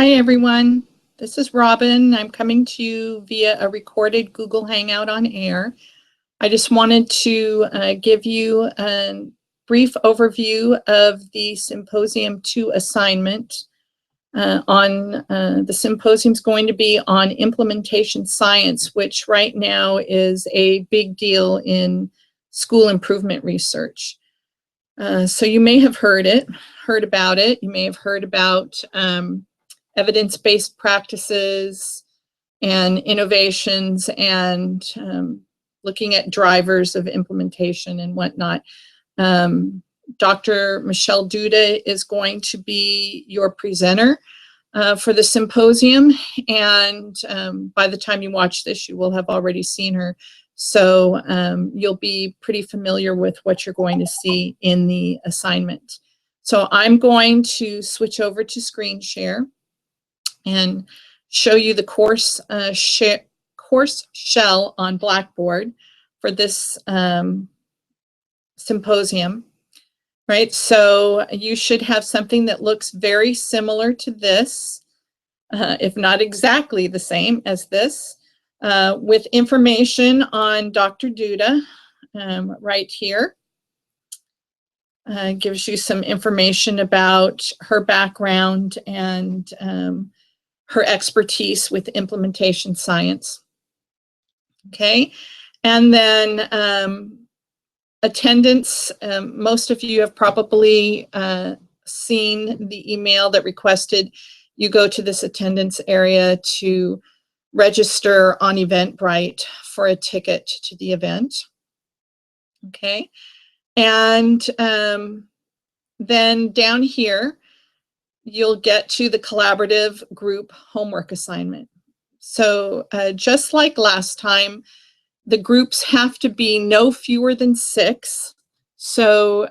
Hi, everyone. This is Robin. I'm coming to you via a recorded Google Hangout on air. I just wanted to give you a brief overview of the Symposium 2 assignment. The symposium is going to be on implementation science, which right now is a big deal in school improvement research. So you may have heard about it. You may have heard about evidence-based practices and innovations and looking at drivers of implementation and whatnot. Dr. Michelle Duda is going to be your presenter for the symposium, and by the time you watch this, you will have already seen her. So you'll be pretty familiar with what you're going to see in the assignment. So I'm going to switch over to screen share and show you the course shell on Blackboard for this symposium, right? So you should have something that looks very similar to this, if not exactly the same as this, with information on Dr. Duda right here. Gives you some information about her background and her expertise with implementation science. Okay, and then attendance. Most of you have probably seen the email that requested you go to this attendance area to register on Eventbrite for a ticket to the event. Okay, and then down here, you'll get to the collaborative group homework assignment. So just like last time, the groups have to be no fewer than 6. So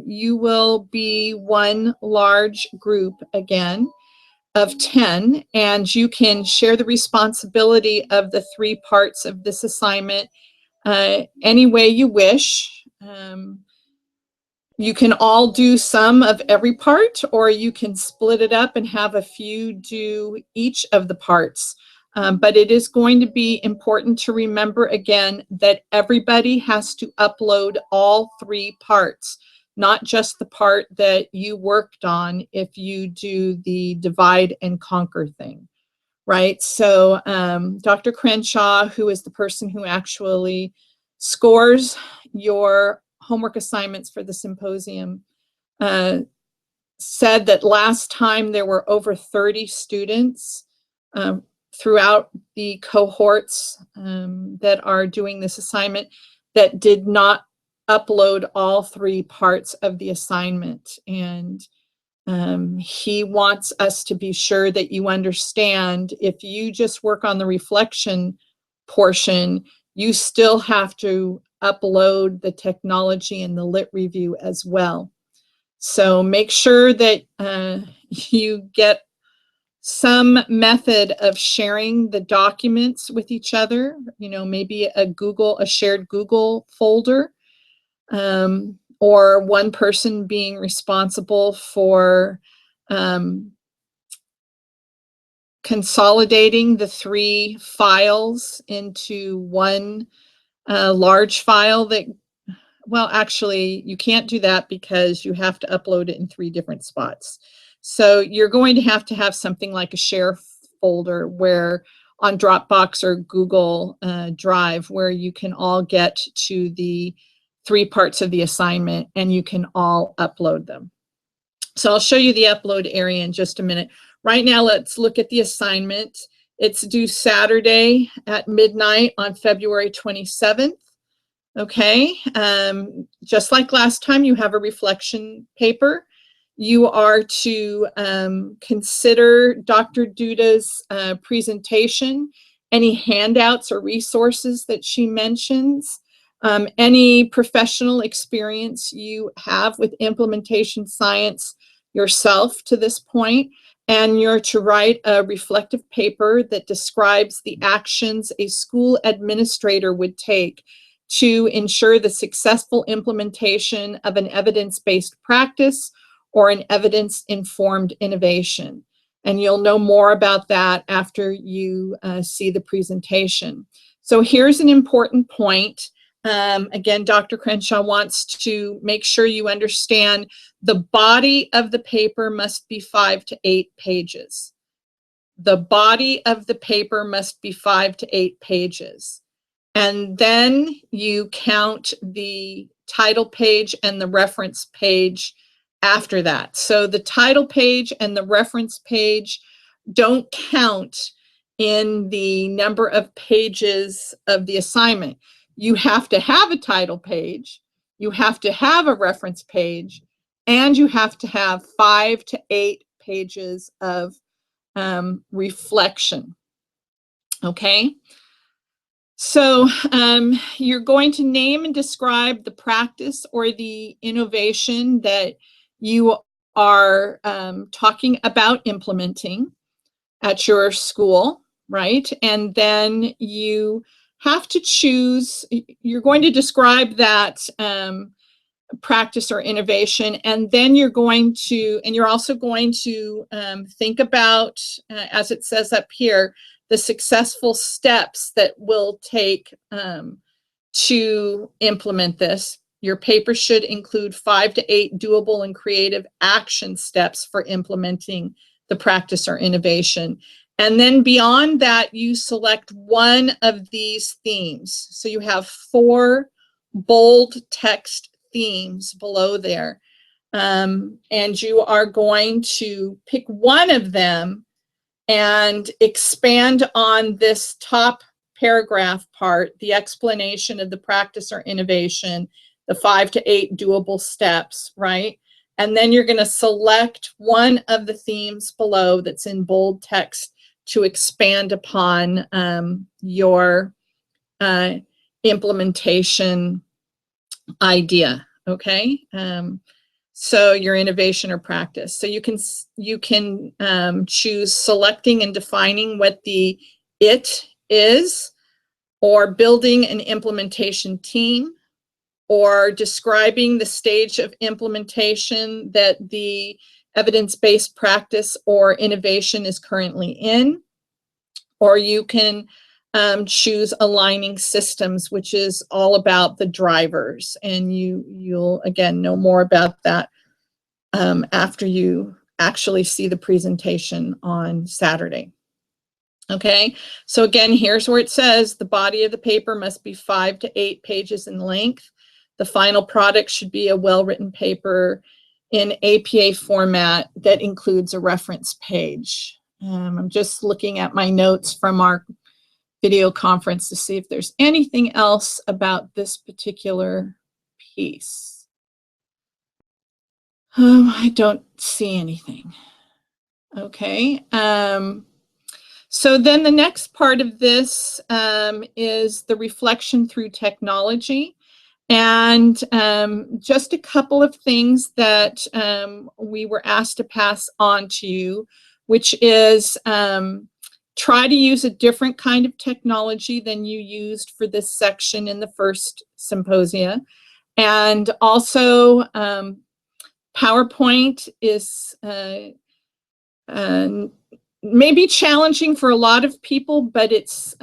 you will be one large group again of 10, and you can share the responsibility of the 3 parts of this assignment any way you wish. You can all do some of every part, or you can split it up and have a few do each of the parts. But it is going to be important to remember again that everybody has to upload all 3 parts, not just the part that you worked on if you do the divide and conquer thing, right? So Dr. Crenshaw, who is the person who actually scores your homework assignments for the symposium, said that last time there were over 30 students throughout the cohorts that are doing this assignment that did not upload all 3 parts of the assignment. And he wants us to be sure that you understand if you just work on the reflection portion, you still have to upload the technology and the lit review as well. So make sure that you get some method of sharing the documents with each other, you know, maybe a shared Google folder, or one person being responsible for consolidating the 3 files into one large file that, well, actually, you can't do that because you have to upload it in 3 different spots. So you're going to have something like a share folder where on Dropbox or Google Drive where you can all get to the 3 parts of the assignment and you can all upload them. So I'll show you the upload area in just a minute. Right now, let's look at the assignment. It's due Saturday at midnight on February 27th. Okay, just like last time, you have a reflection paper. You are to consider Dr. Duda's presentation, any handouts or resources that she mentions, any professional experience you have with implementation science yourself to this point, and you're to write a reflective paper that describes the actions a school administrator would take to ensure the successful implementation of an evidence-based practice or an evidence-informed innovation. And you'll know more about that after you see the presentation. So here's an important point. Again, Dr. Crenshaw wants to make sure you understand the body of the paper must be 5 to 8 pages. The body of the paper must be 5 to 8 pages. And then you count the title page and the reference page after that. So the title page and the reference page don't count in the number of pages of the assignment. You have to have a title page, you have to have a reference page, and you have to have 5 to 8 pages of reflection. Okay? So you're going to name and describe the practice or the innovation that you are talking about implementing at your school, right? And then you have to choose, you're going to describe that practice or innovation, and then you're going to, and you're also going to think about, as it says up here, the successful steps that will take to implement this. Your paper should include 5 to 8 doable and creative action steps for implementing the practice or innovation. And then beyond that, you select one of these themes. So you have 4 bold text themes below there. And you are going to pick one of them and expand on this top paragraph part, the explanation of the practice or innovation, the 5 to 8 doable steps, right? And then you're going to select one of the themes below that's in bold text to expand upon your implementation idea, okay? So your innovation or practice. So you can choose selecting and defining what the it is, or building an implementation team, or describing the stage of implementation that the evidence-based practice or innovation is currently in, or you can choose aligning systems, which is all about the drivers, and you'll again know more about that after you actually see the presentation on Saturday. Okay, so again, here's where it says the body of the paper must be 5 to 8 pages in length. The final product should be a well-written paper in APA format that includes a reference page. I'm just looking at my notes from our video conference to see if there's anything else about this particular piece. I don't see anything. Okay. So then the next part of this is the reflection through technology. And just a couple of things that we were asked to pass on to you, which is try to use a different kind of technology than you used for this section in the first symposia. And also PowerPoint is maybe challenging for a lot of people, but it's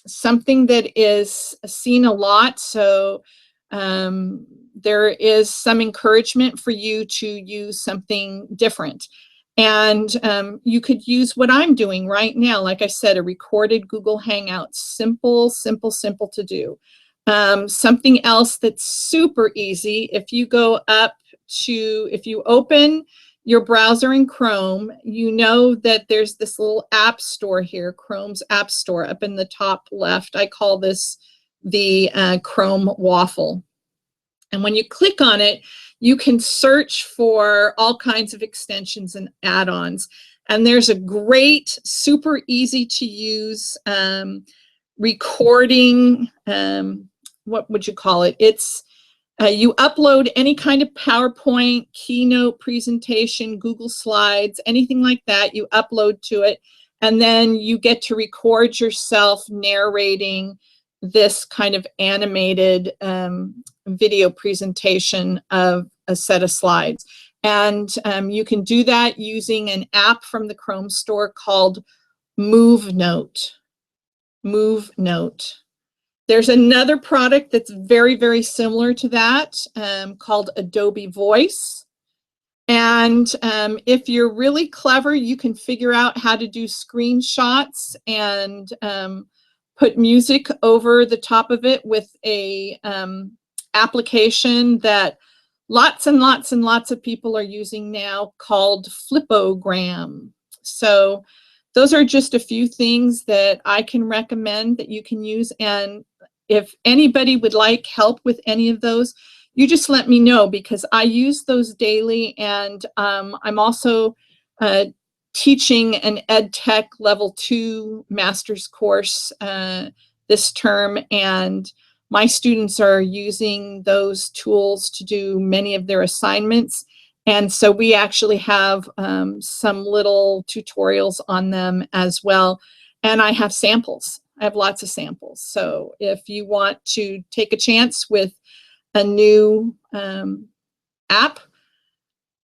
something that is seen a lot. So there is some encouragement for you to use something different. And you could use what I'm doing right now. Like I said, a recorded Google Hangout, simple, simple, simple to do. Something else that's super easy, if you go up to, if you open your browser in Chrome, you know that there's this little app store here, Chrome's app store up in the top left. I call this the Chrome waffle. And when you click on it, you can search for all kinds of extensions and add-ons. And there's a great, super easy to use recording, what would you call it? It's you upload any kind of PowerPoint, keynote presentation, Google Slides, anything like that, you upload to it, and then you get to record yourself narrating this kind of animated video presentation of a set of slides. And you can do that using an app from the Chrome store called MoveNote. MoveNote. There's another product that's very, very similar to that called Adobe Voice. And if you're really clever, you can figure out how to do screenshots and put music over the top of it with a application that lots and lots and lots of people are using now called Flipogram. So those are just a few things that I can recommend that you can use. And if anybody would like help with any of those, you just let me know, because I use those daily. And I'm also teaching an Ed Tech Level 2 master's course this term, and my students are using those tools to do many of their assignments. And so we actually have some little tutorials on them as well. And I have samples. I have lots of samples. So if you want to take a chance with a new app,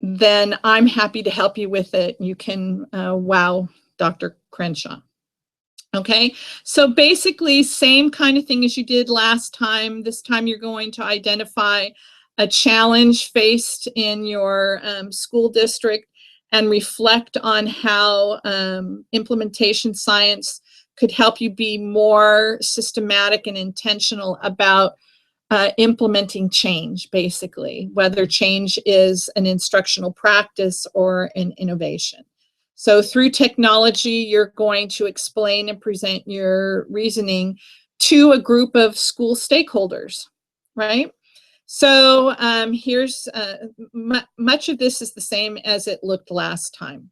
then I'm happy to help you with it. You can wow Dr. Crenshaw. Okay, so basically same kind of thing as you did last time. This time you're going to identify a challenge faced in your school district and reflect on how implementation science could help you be more systematic and intentional about implementing change, basically, whether change is an instructional practice or an innovation. So through technology, you're going to explain and present your reasoning to a group of school stakeholders, right? So here's, much of this is the same as it looked last time.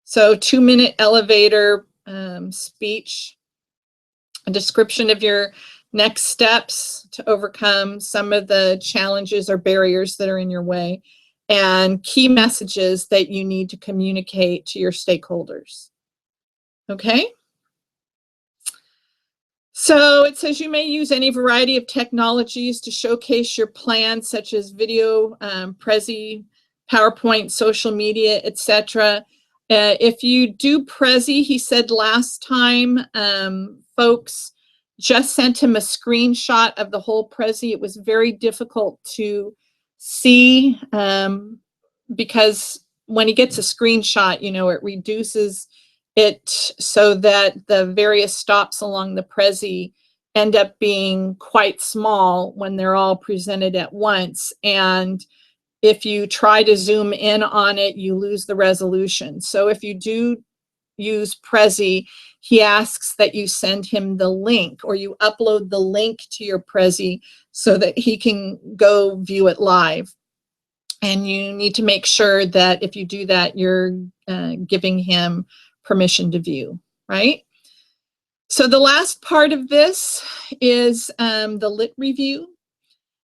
So 2-minute elevator speech, a description of your next steps to overcome some of the challenges or barriers that are in your way, and key messages that you need to communicate to your stakeholders. Okay? So it says you may use any variety of technologies to showcase your plans, such as video, Prezi, PowerPoint, social media, etc. If you do Prezi, he said last time, folks just sent him a screenshot of the whole Prezi. It was very difficult to see because when he gets a screenshot, you know, it reduces it so that the various stops along the Prezi end up being quite small when they're all presented at once. And if you try to zoom in on it, you lose the resolution. So if you do use Prezi, he asks that you send him the link, or you upload the link to your Prezi so that he can go view it live. And you need to make sure that if you do that, you're giving him permission to view, right? So the last part of this is the lit review.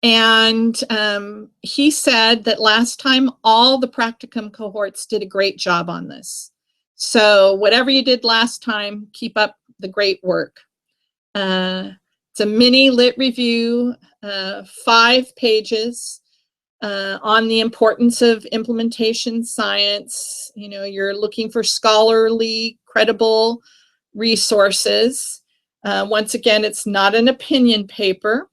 And he said that last time all the practicum cohorts did a great job on this. So whatever you did last time, keep up the great work. It's a mini lit review, 5 pages on the importance of implementation science. You know, you're looking for scholarly, credible resources. Once again, it's not an opinion paper.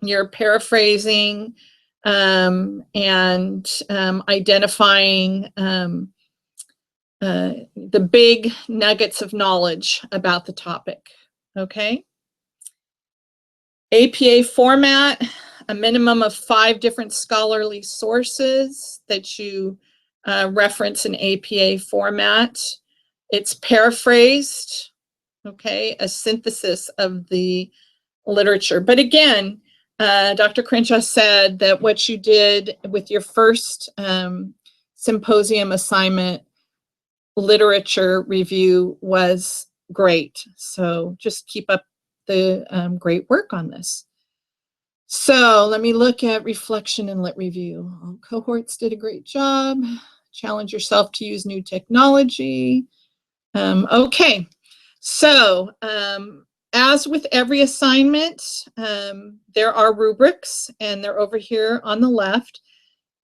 You're paraphrasing and identifying the big nuggets of knowledge about the topic, okay? APA format, a minimum of 5 different scholarly sources that you reference in APA format. It's paraphrased, okay, a synthesis of the literature. But again, Dr. Crenshaw said that what you did with your first symposium assignment, literature review, was great. So just keep up the great work on this. So let me look at reflection and lit review. All cohorts did a great job. Challenge yourself to use new technology. Okay, so as with every assignment, there are rubrics, and they're over here on the left.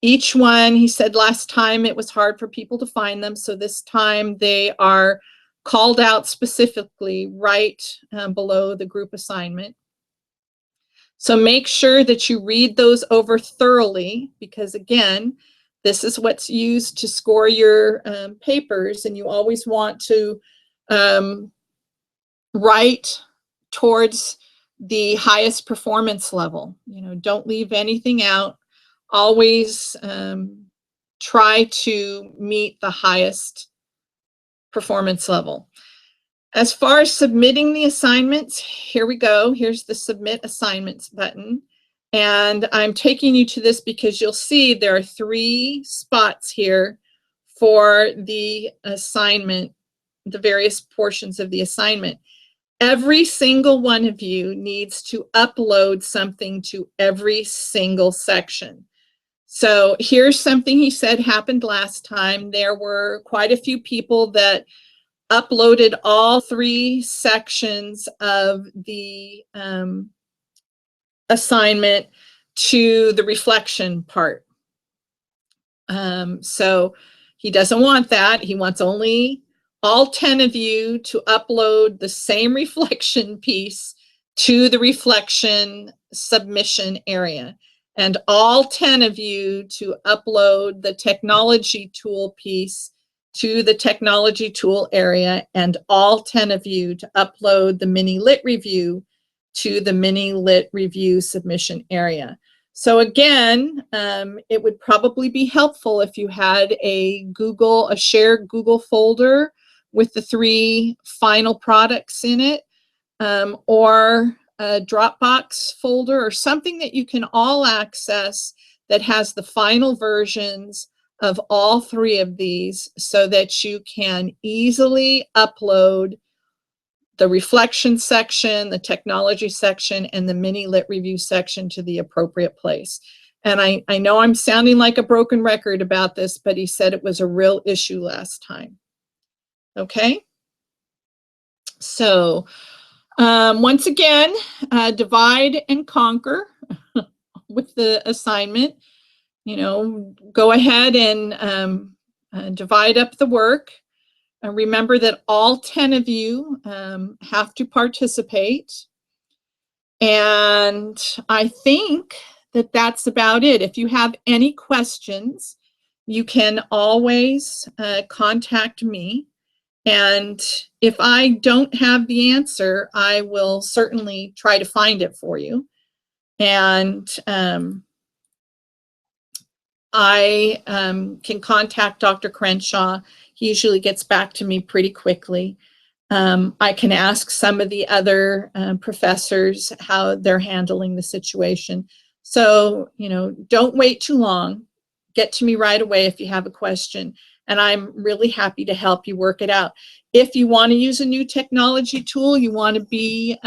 Each one, he said last time it was hard for people to find them, so this time they are called out specifically right below the group assignment. So make sure that you read those over thoroughly, because again, this is what's used to score your papers, and you always want to write towards the highest performance level. You know, don't leave anything out. Always try to meet the highest performance level. As far as submitting the assignments, here we go. Here's the Submit Assignments button. And I'm taking you to this because you'll see there are 3 spots here for the assignment, the various portions of the assignment. Every single one of you needs to upload something to every single section. So here's something he said happened last time. There were quite a few people that uploaded all 3 sections of the assignment to the reflection part. So he doesn't want that. He wants only all 10 of you to upload the same reflection piece to the reflection submission area, and all 10 of you to upload the technology tool piece to the technology tool area, and all 10 of you to upload the mini lit review to the mini lit review submission area. So again, it would probably be helpful if you had a shared Google folder with the 3 final products in it, or a Dropbox folder, or something that you can all access that has the final versions of all 3 of these, so that you can easily upload the reflection section, the technology section, and the mini lit review section to the appropriate place. And I know I'm sounding like a broken record about this, but he said it was a real issue last time. Okay? So once again, divide and conquer with the assignment. You know, go ahead and divide up the work. Remember that all 10 of you have to participate. And I think that that's about it. If you have any questions, you can always contact me. And if I don't have the answer, I will certainly try to find it for you. And I can contact Dr. Crenshaw. He usually gets back to me pretty quickly. I can ask some of the other professors how they're handling the situation. So, you know, don't wait too long. Get to me right away if you have a question, and I'm really happy to help you work it out. If you want to use a new technology tool, you want to be,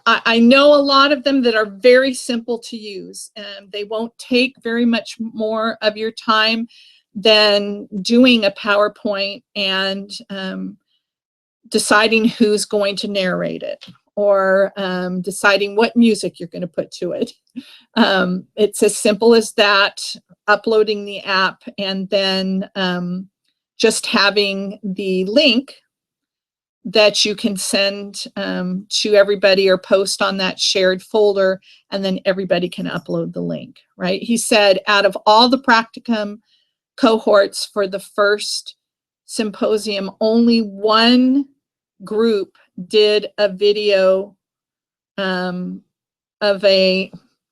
I know a lot of them that are very simple to use, and they won't take very much more of your time than doing a PowerPoint and deciding who's going to narrate it, or deciding what music you're going to put to it. It's as simple as that, uploading the app, and then just having the link that you can send to everybody or post on that shared folder, and then everybody can upload the link, right? He said out of all the practicum cohorts for the first symposium, only 1 group did a video of an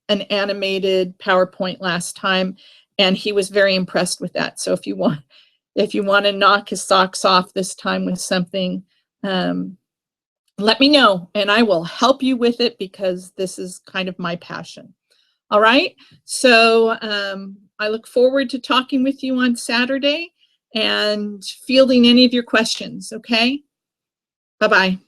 animated PowerPoint last time, and he was very impressed with that. So if you want to knock his socks off this time with something, let me know and I will help you with it, because this is kind of my passion. All right, so I look forward to talking with you on Saturday and fielding any of your questions. Okay, bye-bye.